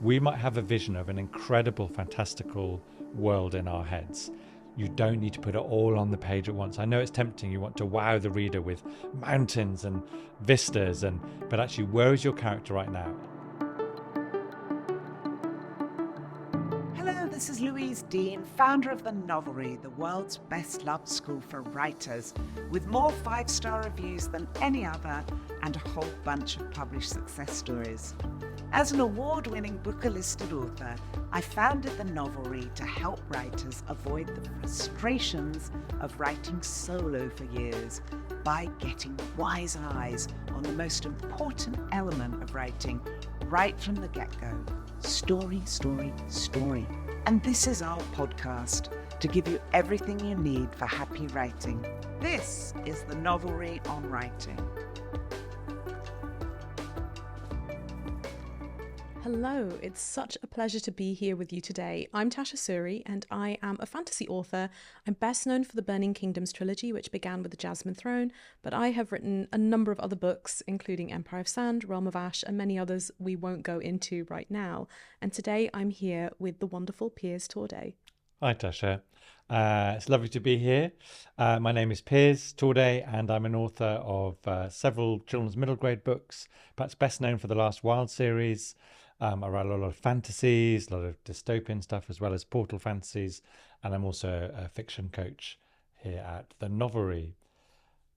We might have a vision of an incredible, fantastical world in our heads. You don't need to put it all on the page at once. I know it's tempting. You want to wow the reader with mountains and vistas, but actually, where is your character right now? Hello, this is Louise Dean, founder of the Novelry, the world's best loved school for writers, with more 5-star reviews than any other and a whole bunch of published success stories. As an award-winning Booker-listed author, I founded the Novelry to help writers avoid the frustrations of writing solo for years by getting wise eyes on the most important element of writing right from the get-go. Story, story, story. And this is our podcast to give you everything you need for happy writing. This is the Novelry on Writing. Hello, it's such a pleasure to be here with you today. I'm Tasha Suri and I am a fantasy author. I'm best known for the Burning Kingdoms trilogy, which began with the Jasmine Throne, but I have written a number of other books, including Empire of Sand, Realm of Ash, and many others we won't go into right now. And today I'm here with the wonderful Piers Torday. Hi, Tasha. It's lovely to be here. My name is Piers Torday, and I'm an author of several children's middle grade books, perhaps best known for the Last Wild series. I write a lot of fantasies, a lot of dystopian stuff, as well as portal fantasies. And I'm also a fiction coach here at the Novelry.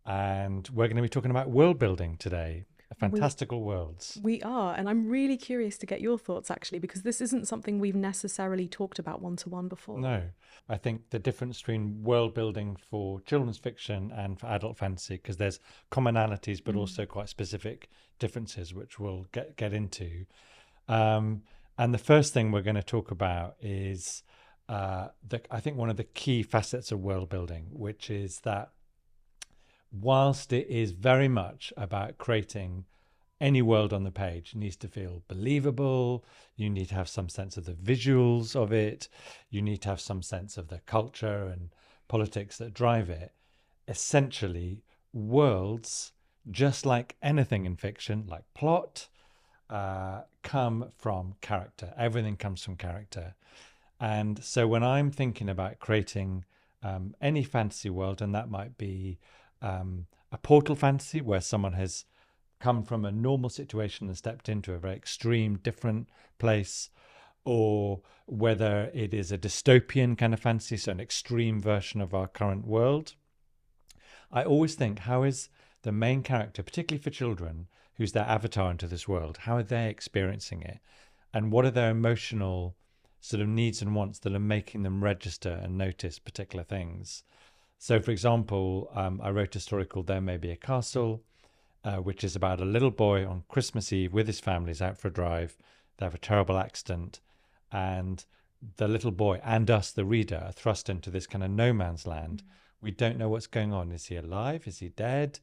And we're going to be talking about world building today, fantastical worlds. We are, and I'm really curious to get your thoughts, actually, because this isn't something we've necessarily talked about one-to-one before. No, I think the difference between world building for children's fiction and for adult fantasy, because there's commonalities, but also quite specific differences, which we'll get into. And the first thing we're going to talk about is I think one of the key facets of world building, which is that whilst it is very much about creating any world on the page, it needs to feel believable. You need to have some sense of the visuals of it. You need to have some sense of the culture and politics that drive it. Essentially, worlds, just like anything in fiction, like plot, come from character. Everything comes from character. And so when I'm thinking about creating any fantasy world, and that might be a portal fantasy where someone has come from a normal situation and stepped into a very extreme, different place, or whether it is a dystopian kind of fantasy, so an extreme version of our current world, I always think, how is the main character, particularly for children, who's their avatar into this world, how are they experiencing it? And what are their emotional sort of needs and wants that are making them register and notice particular things? So, for example, I wrote a story called There May Be a Castle, which is about a little boy on Christmas Eve with his family. He's out for a drive. They have a terrible accident. And the little boy and us, the reader, are thrust into this kind of no man's land. We don't know what's going on. Is he alive? Is he dead?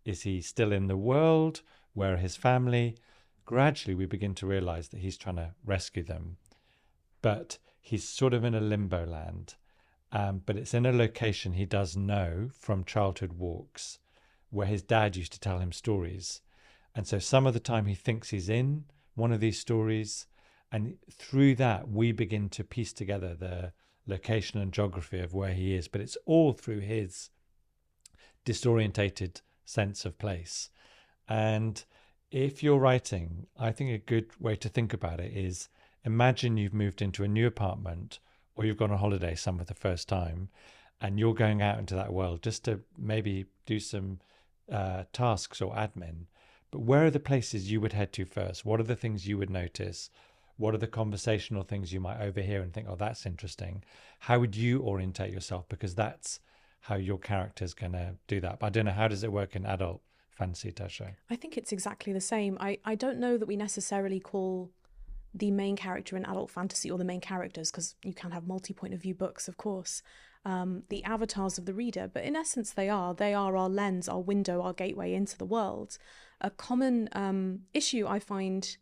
Is he still in the world? Where are his family? Gradually, we begin to realize that he's trying to rescue them. But he's sort of in a limbo land. But it's in a location he does know from childhood walks, where his dad used to tell him stories. And so some of the time he thinks he's in one of these stories. And through that, we begin to piece together the location and geography of where he is. But it's all through his disorientated sense of place. And if you're writing, I think a good way to think about it is imagine you've moved into a new apartment or you've gone on holiday somewhere for the first time and you're going out into that world just to maybe do some tasks or admin. But where are the places you would head to first? What are the things you would notice? What are the conversational things you might overhear and think, oh, that's interesting? How would you orientate yourself? Because that's how your character's going to do that. But I don't know, how does it work in adult fantasy, Tasha? I think it's exactly the same. I don't know that we necessarily call the main character in adult fantasy, or the main characters, because you can have multi-point of view books, of course, the avatars of the reader, but in essence they are our lens, our window, our gateway into the world. A common issue I find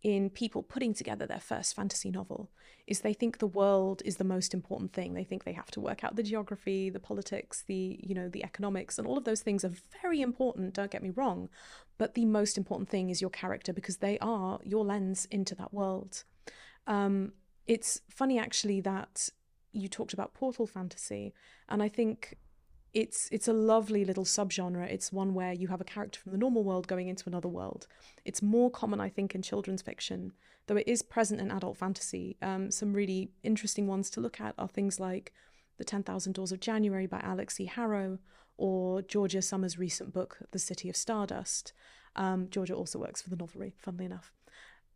in people putting together their first fantasy novel is they think the world is the most important thing. They think they have to work out the geography, the politics, the economics, and all of those things are very important, don't get me wrong, but the most important thing is your character, because they are your lens into that world. It's funny actually that you talked about portal fantasy, and I think it's a lovely little subgenre. It's one where you have a character from the normal world going into another world. It's more common, I think, in children's fiction, though it is present in adult fantasy. Some really interesting ones to look at are things like The 10,000 Doors of January by Alex E. Harrow, or Georgia Summer's recent book, The City of Stardust. Georgia also works for the Novelry, funnily enough.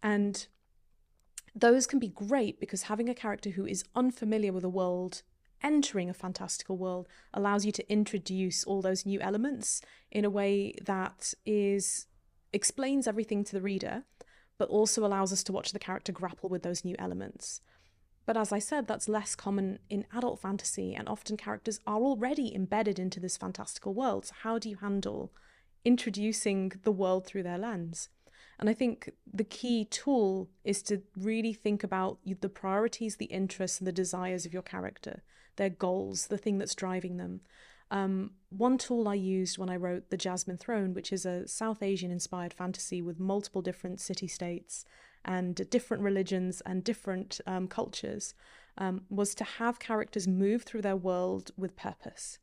And those can be great because having a character who is unfamiliar with a world entering a fantastical world allows you to introduce all those new elements in a way that explains everything to the reader, but also allows us to watch the character grapple with those new elements. But as I said, that's less common in adult fantasy, and often characters are already embedded into this fantastical world. So how do you handle introducing the world through their lens? And I think the key tool is to really think about the priorities, the interests, and the desires of your character, their goals, the thing that's driving them. One tool I used when I wrote The Jasmine Throne, which is a South Asian-inspired fantasy with multiple different city-states and different religions and different cultures, was to have characters move through their world with purpose.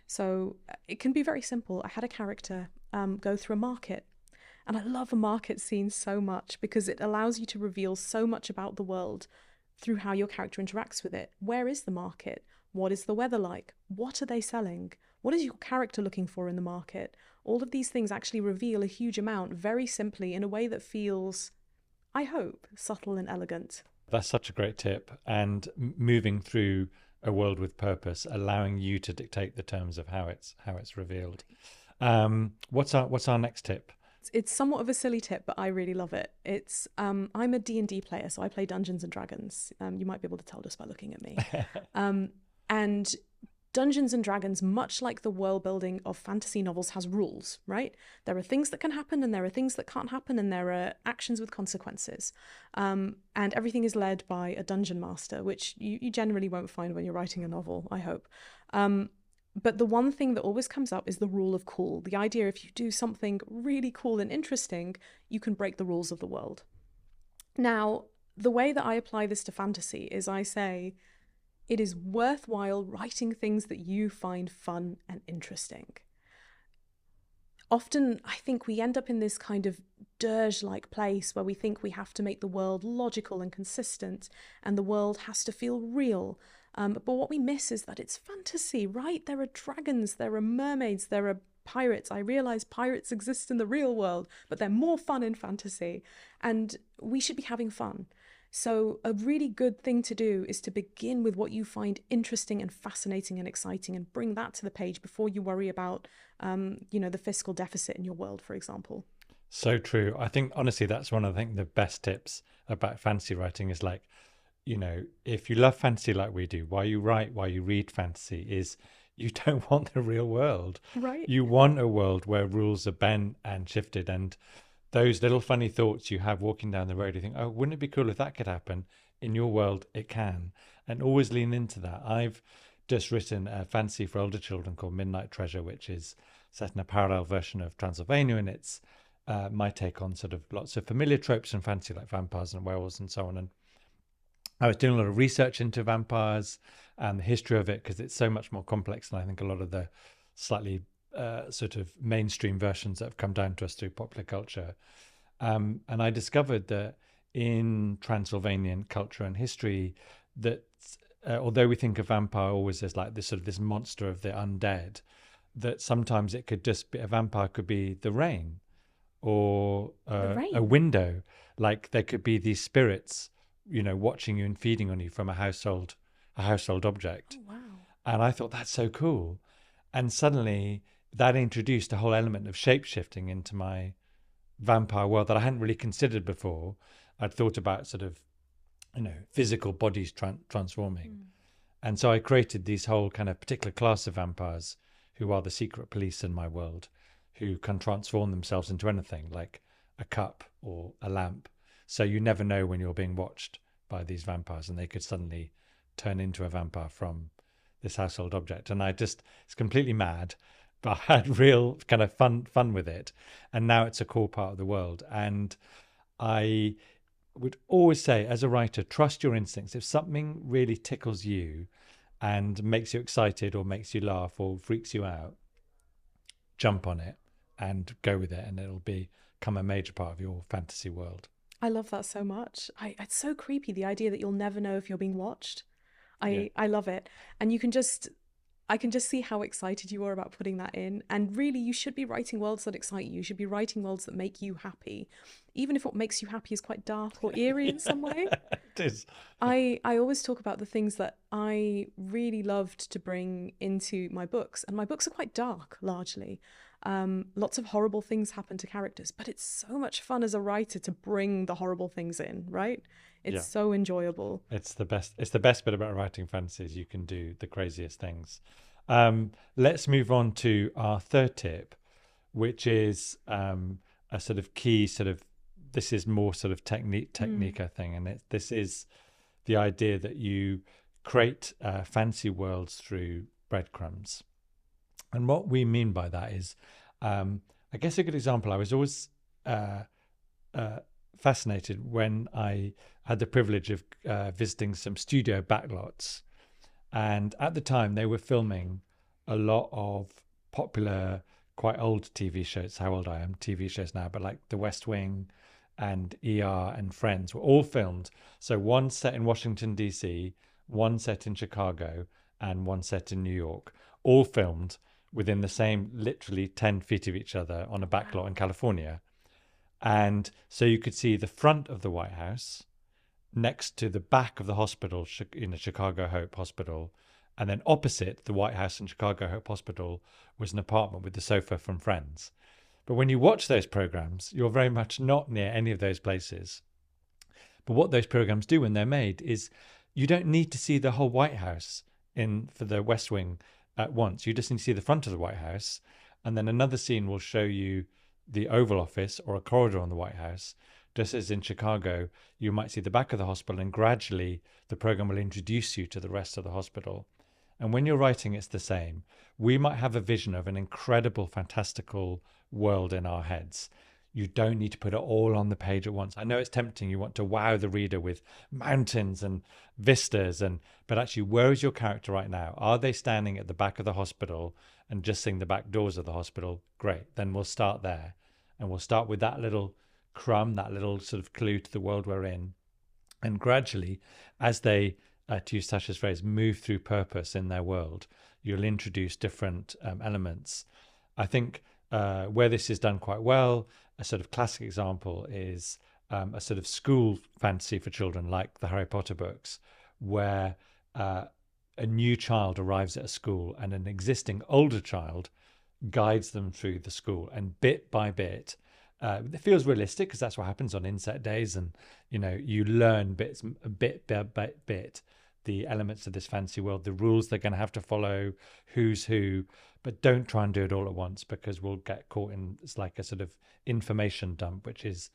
So it can be very simple. I had a character go through a market. And I love a market scene so much because it allows you to reveal so much about the world through how your character interacts with it. Where is the market? What is the weather like? What are they selling? What is your character looking for in the market? All of these things actually reveal a huge amount very simply in a way that feels, I hope, subtle and elegant. That's such a great tip. And moving through a world with purpose, allowing you to dictate the terms of how it's revealed. What's our next tip? It's somewhat of a silly tip, but I really love it. It's I'm a D&D player, so I play Dungeons and Dragons. You might be able to tell just by looking at me. And Dungeons and Dragons, much like the world building of fantasy novels, has rules, right? There are things that can happen and there are things that can't happen, and there are actions with consequences. And everything is led by a dungeon master, which you generally won't find when you're writing a novel, I hope. But the one thing that always comes up is the rule of cool. The idea if you do something really cool and interesting, you can break the rules of the world. Now, the way that I apply this to fantasy is I say, it is worthwhile writing things that you find fun and interesting. Often, I think we end up in this kind of dirge-like place where we think we have to make the world logical and consistent, and the world has to feel real. But what we miss is that it's fantasy, right? There are dragons, there are mermaids, there are pirates. I realize pirates exist in the real world, but they're more fun in fantasy. And we should be having fun. So a really good thing to do is to begin with what you find interesting and fascinating and exciting, and bring that to the page before you worry about, the fiscal deficit in your world, for example. So true. I think, honestly, that's one of the best tips about fantasy writing is if you love fantasy like we do, why you read fantasy is you don't want the real world. Right. You want a world where rules are bent and shifted, and those little funny thoughts you have walking down the road, you think, oh, wouldn't it be cool if that could happen? In your world, it can. And always lean into that. I've just written a fantasy for older children called Midnight Treasure, which is set in a parallel version of Transylvania, and it's my take on sort of lots of familiar tropes in fantasy like vampires and werewolves and so on. And I was doing a lot of research into vampires and the history of it because it's so much more complex than I think a lot of the slightly sort of mainstream versions that have come down to us through popular culture. And I discovered that in Transylvanian culture and history that although we think of vampire always as like this sort of this monster of the undead, that sometimes it could just be, a vampire could be the rain or a window. Like there could be these spirits watching you and feeding on you from a household object. Oh, wow. And I thought that's so cool. And suddenly that introduced a whole element of shape-shifting into my vampire world that I hadn't really considered before. I'd thought about sort of, physical bodies transforming. And so I created these whole kind of particular class of vampires who are the secret police in my world, who can transform themselves into anything like a cup or a lamp. So you never know when you're being watched by these vampires, and they could suddenly turn into a vampire from this household object. And it's completely mad, but I had real kind of fun with it. And now it's a core part of the world. And would always say, as a writer, trust your instincts. If something really tickles you and makes you excited or makes you laugh or freaks you out, jump on it and go with it, and it'll become a major part of your fantasy world. I love that so much. It's so creepy, the idea that you'll never know if you're being watched. I love it. And I can just see how excited you are about putting that in. And really, you should be writing worlds that excite you. You should be writing worlds that make you happy, even if what makes you happy is quite dark or eerie in some way. It is. I always talk about the things that I really loved to bring into my books. And my books are quite dark, largely. Lots of horrible things happen to characters, but it's so much fun as a writer to bring the horrible things in, right? It's so enjoyable. It's the best. It's the best bit about writing fantasies. You can do the craziest things. Let's move on to our third tip, which is a sort of key this is more sort of technique thing, and this is the idea that you create fancy worlds through breadcrumbs. And what we mean by that is, I guess a good example, I was always fascinated when I had the privilege of visiting some studio backlots. And at the time, they were filming a lot of popular, quite old TV shows. How old I am, TV shows now, but like The West Wing and ER and Friends were all filmed. So one set in Washington, D.C., one set in Chicago, and one set in New York, all filmed within the same, literally 10 feet of each other on a backlot in California. And so you could see the front of the White House next to the back of the hospital, in the Chicago Hope Hospital. And then opposite the White House and Chicago Hope Hospital was an apartment with the sofa from Friends. But when you watch those programs, you're very much not near any of those places. But what those programs do when they're made is you don't need to see the whole White House for the West Wing at once. You just need to see the front of the White House. And then another scene will show you the Oval Office or a corridor on the White House. Just as in Chicago, you might see the back of the hospital, and gradually the program will introduce you to the rest of the hospital. And when you're writing, it's the same. We might have a vision of an incredible, fantastical world in our heads. You don't need to put it all on the page at once. I know it's tempting. You want to wow the reader with mountains and vistas, but actually, where is your character right now? Are they standing at the back of the hospital and just seeing the back doors of the hospital? Great. Then we'll start there. And we'll start with that little crumb, that little sort of clue to the world we're in. And gradually, as they, to use Tasha's phrase, move through purpose in their world, you'll introduce different elements. I think where this is done quite well, a sort of classic example is a sort of school fantasy for children, like the Harry Potter books, where a new child arrives at a school and an existing older child guides them through the school, and bit by bit, it feels realistic because that's what happens on inset days, and you learn bit by bit the elements of this fancy world, the rules they're going to have to follow, who's who, but don't try and do it all at once, because we'll get caught in, it's like a sort of information dump, which is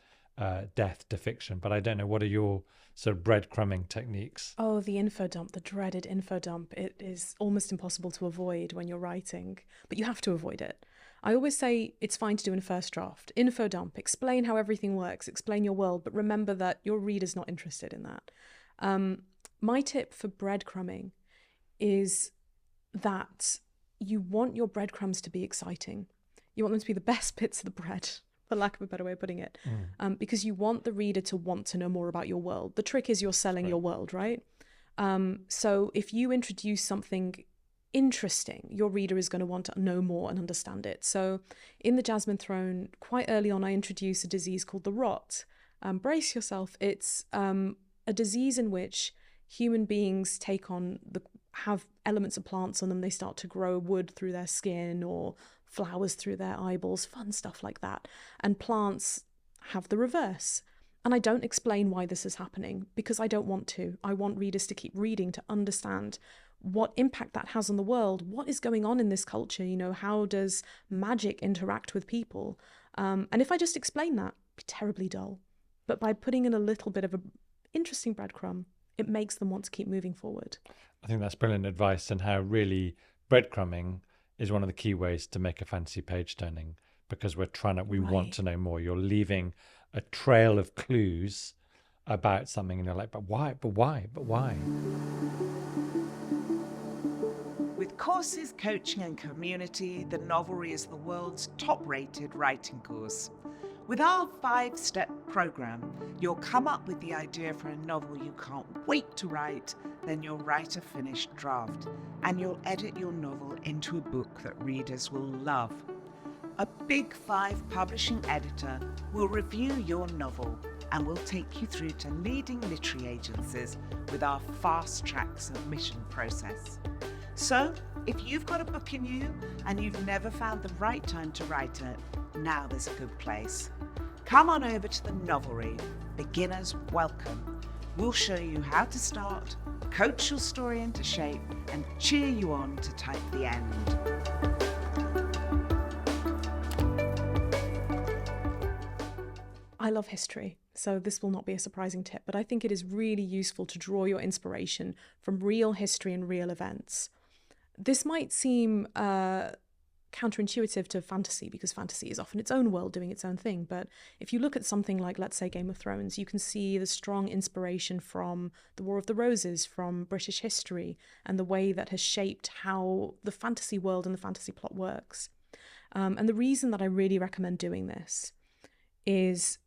death to fiction. But I don't know, what are your sort of breadcrumbing techniques? Oh, the info dump, the dreaded info dump. It is almost impossible to avoid when you're writing, but you have to avoid it. I always say it's fine to do in a first draft. Info dump, explain how everything works, explain your world, but remember that your reader's not interested in that. My tip for breadcrumbing is that you want your breadcrumbs to be exciting. You want them to be the best bits of the bread, for lack of a better way of putting it, because you want the reader to want to know more about your world. The trick is you're selling your world, right? So if you introduce something interesting, your reader is going to want to know more and understand it. So in the Jasmine Throne, quite early on, I introduce a disease called the rot. Brace yourself. It's a disease in which human beings have elements of plants on them. They start to grow wood through their skin or flowers through their eyeballs, fun stuff like that. And plants have the reverse. And I don't explain why this is happening, because I don't want to. I want readers to keep reading to understand what impact that has on the world. What is going on in this culture? How does magic interact with people? And if I just explain that, it'd be terribly dull. But by putting in a little bit of an interesting breadcrumb, it makes them want to keep moving forward. I think that's brilliant advice, and how really breadcrumbing is one of the key ways to make a fantasy page turning, because we want to know more. You're leaving a trail of clues about something and you're like, but why, but why, but why? With courses, coaching, and community, the Novelry is the world's top-rated writing course. With our 5-step program, you'll come up with the idea for a novel you can't wait to write, then you'll write a finished draft, and you'll edit your novel into a book that readers will love. A Big 5 publishing editor will review your novel and will take you through to leading literary agencies with our fast-track submission process. So, if you've got a book in you and you've never found the right time to write it, now there's a good place. Come on over to the Novelry. Beginners welcome. We'll show you how to start, coach your story into shape, and cheer you on to type the end. I love history, so this will not be a surprising tip, but I think it is really useful to draw your inspiration from real history and real events. This might seem counterintuitive to fantasy, because fantasy is often its own world doing its own thing. But if you look at something like, let's say, Game of Thrones, you can see the strong inspiration from the War of the Roses, from British history, and the way that has shaped how the fantasy world and the fantasy plot works. And the reason that I really recommend doing this is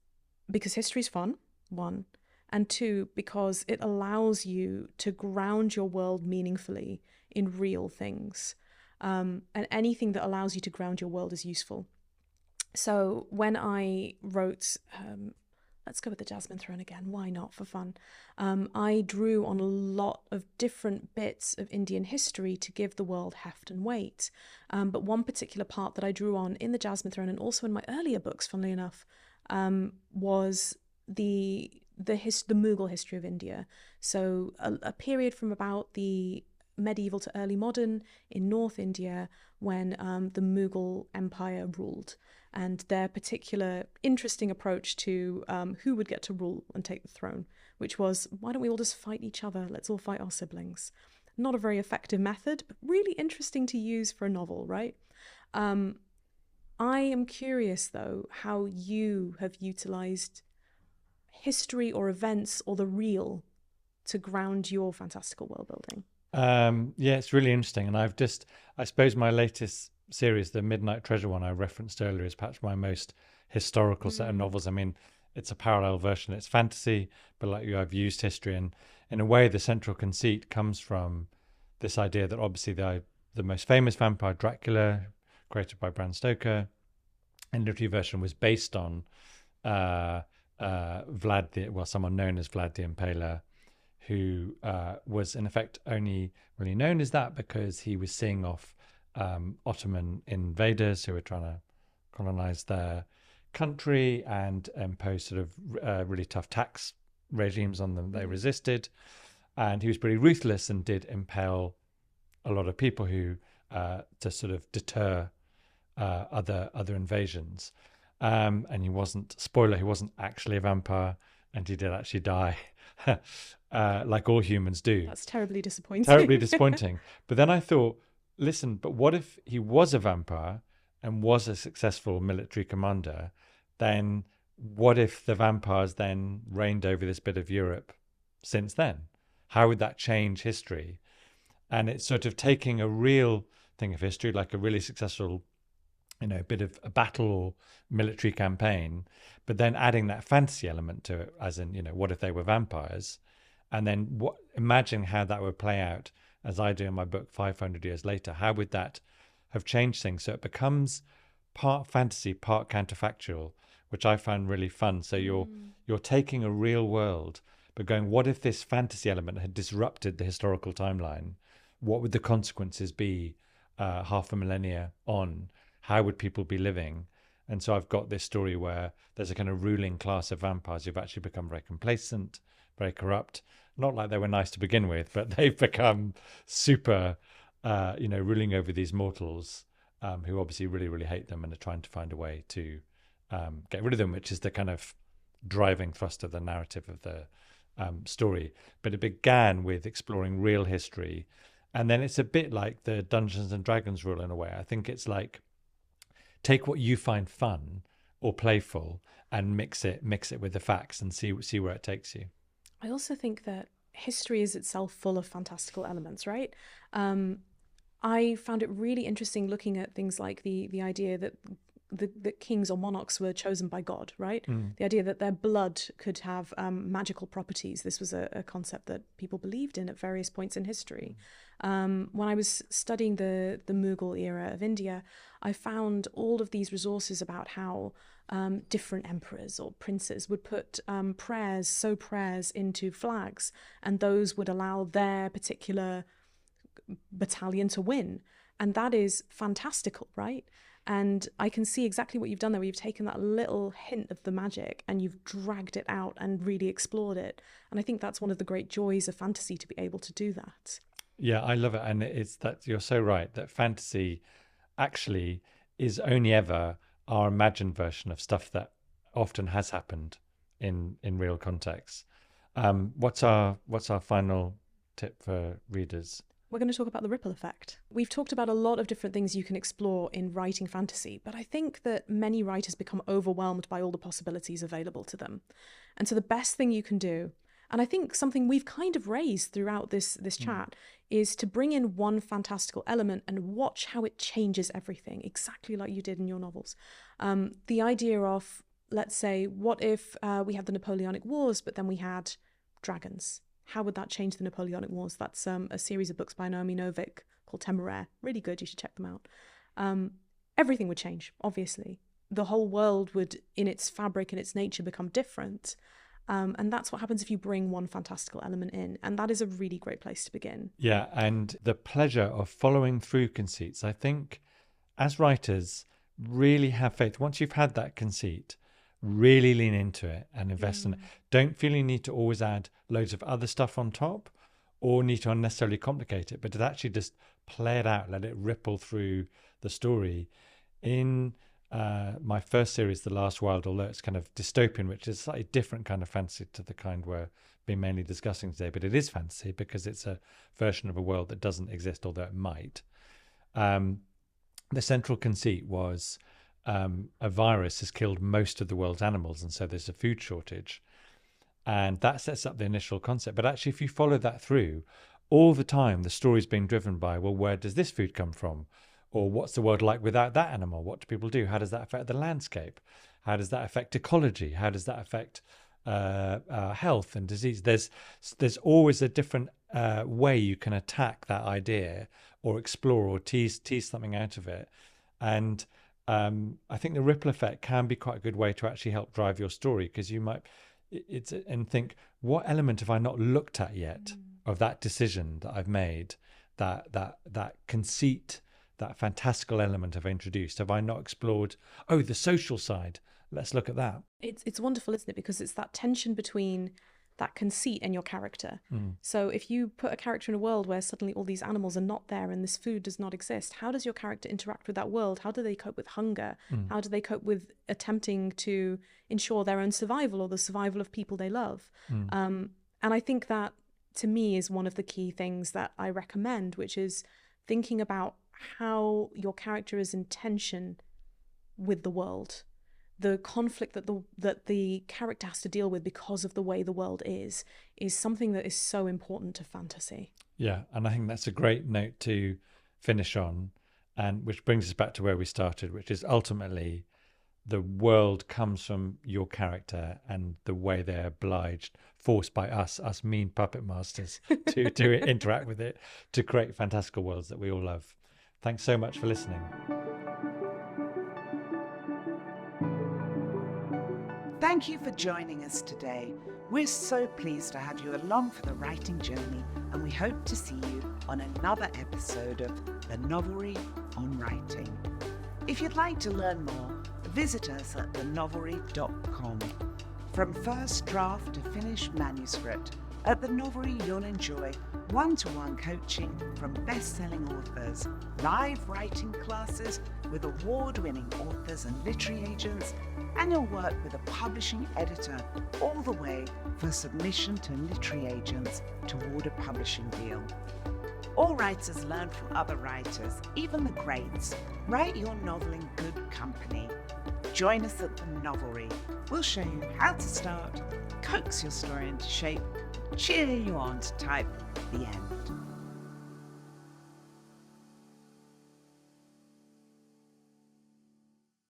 because history is fun, one, and two, because it allows you to ground your world meaningfully in real things. And anything that allows you to ground your world is useful. So when I wrote, let's go with the Jasmine Throne again, why not, for fun? I drew on a lot of different bits of Indian history to give the world heft and weight. But one particular part that I drew on in the Jasmine Throne, and also in my earlier books, funnily enough, was the Mughal history of India. So a period from about the medieval to early modern in North India, when the Mughal Empire ruled, and their particular interesting approach to who would get to rule and take the throne, which was, why don't we all just fight each other? Let's all fight our siblings. Not a very effective method, but really interesting to use for a novel, right? I am curious, though, how you have utilised history or events or the real to ground your fantastical world building. Yeah, it's really interesting. And I suppose my latest series, the Midnight Treasure one I referenced earlier, is perhaps my most historical set of novels. I mean, it's a parallel version. It's fantasy, but like you, I've used history. And in a way, the central conceit comes from this idea that obviously the most famous vampire, Dracula, created by Bram Stoker, and the literary version was based on someone known as Vlad the Impaler, who was in effect only really known as that because he was seeing off Ottoman invaders who were trying to colonize their country and impose sort of really tough tax regimes on them. They resisted, and he was pretty ruthless and did impale a lot of people who to sort of deter other invasions. And he wasn't actually a vampire, and he did actually die. Like all humans do. That's terribly disappointing. Terribly disappointing. But then I thought, listen, but what if he was a vampire and was a successful military commander? Then what if the vampires then reigned over this bit of Europe since then? How would that change history? And it's sort of taking a real thing of history, like a really successful, bit of a battle or military campaign, but then adding that fantasy element to it, as in, what if they were vampires? And then imagine how that would play out, as I do in my book 500 years later. How would that have changed things? So it becomes part fantasy, part counterfactual, which I found really fun. So you're taking a real world, but going, what if this fantasy element had disrupted the historical timeline? What would the consequences be half a millennia on? How would people be living? And so I've got this story where there's a kind of ruling class of vampires who've actually become very complacent, very corrupt. Not like they were nice to begin with, but they've become super, ruling over these mortals who obviously really, really hate them and are trying to find a way to get rid of them, which is the kind of driving thrust of the narrative of the story. But it began with exploring real history. And then it's a bit like the Dungeons and Dragons rule in a way. I think it's like, take what you find fun or playful and mix it with the facts and see where it takes you. I also think that history is itself full of fantastical elements, right? I found it really interesting looking at things like the idea that the kings or monarchs were chosen by God, right? The idea that their blood could have magical properties. This was a concept that people believed in at various points in history. When I was studying the Mughal era of India, I found all of these resources about how different emperors or princes would put prayers into flags, and those would allow their particular battalion to win. And that is fantastical, right? And I can see exactly what you've done there, where you've taken that little hint of the magic and you've dragged it out and really explored it. And I think that's one of the great joys of fantasy, to be able to do that. Yeah, I love it. And it's that you're so right that fantasy actually is only ever our imagined version of stuff that often has happened in real context. What's our final tip for readers? We're going to talk about the ripple effect. We've talked about a lot of different things you can explore in writing fantasy, but I think that many writers become overwhelmed by all the possibilities available to them. And so the best thing you can do, and I think something we've kind of raised throughout this chat, is to bring in one fantastical element and watch how it changes everything, exactly like you did in your novels. The idea of, let's say, what if we had the Napoleonic Wars, but then we had dragons? How would that change the Napoleonic Wars? That's a series of books by Naomi Novik called Temeraire. Really good, you should check them out. Everything would change, obviously. The whole world would, in its fabric and its nature, become different. And that's what happens if you bring one fantastical element in. And that is a really great place to begin. Yeah, and the pleasure of following through conceits. I think as writers, really have faith. Once you've had that conceit, really lean into it and invest in it. Don't feel you need to always add loads of other stuff on top or need to unnecessarily complicate it, but to actually just play it out, let it ripple through the story. In my first series, The Last Wild Although, it's kind of dystopian, which is a slightly different kind of fantasy to the kind we're been mainly discussing today, but it is fantasy because it's a version of a world that doesn't exist, although it might. The central conceit was a virus has killed most of the world's animals, and so there's a food shortage. And that sets up the initial concept. But actually, if you follow that through, all the time the story's being driven by, well, where does this food come from? Or what's the world like without that animal? What do people do? How does that affect the landscape? How does that affect ecology? How does that affect health and disease? There's always a different way you can attack that idea or explore or tease something out of it. And I think the ripple effect can be quite a good way to actually help drive your story, because you might and think, what element have I not looked at yet of that decision that I've made, that conceit, that fantastical element I've introduced? Have I not explored, the social side? Let's look at that. It's wonderful, isn't it? Because it's that tension between that conceit and your character. So if you put a character in a world where suddenly all these animals are not there and this food does not exist, how does your character interact with that world? How do they cope with hunger? How do they cope with attempting to ensure their own survival or the survival of people they love? And I think that, to me, is one of the key things that I recommend, which is thinking about how your character is in tension with the world. The conflict that the character has to deal with because of the way the world is something that is so important to fantasy. Yeah, and I think that's a great note to finish on, and which brings us back to where we started, which is ultimately the world comes from your character and the way they're forced by us mean puppet masters to interact with it, to create fantastical worlds that we all love. Thanks so much for listening. Thank you for joining us today. We're so pleased to have you along for the writing journey, and we hope to see you on another episode of the Novelry on Writing. If you'd like to learn more, visit us at thenovelry.com. From first draft to finished manuscript, at the Novelry you'll enjoy one-to-one coaching from best-selling authors, live writing classes with award-winning authors and literary agents, and you'll work with a publishing editor all the way for submission to literary agents toward a publishing deal. All writers learn from other writers, even the greats. Write your novel in good company. Join us at the Novelry. We'll show you how to start, coax your story into shape, cheer you on to type the end.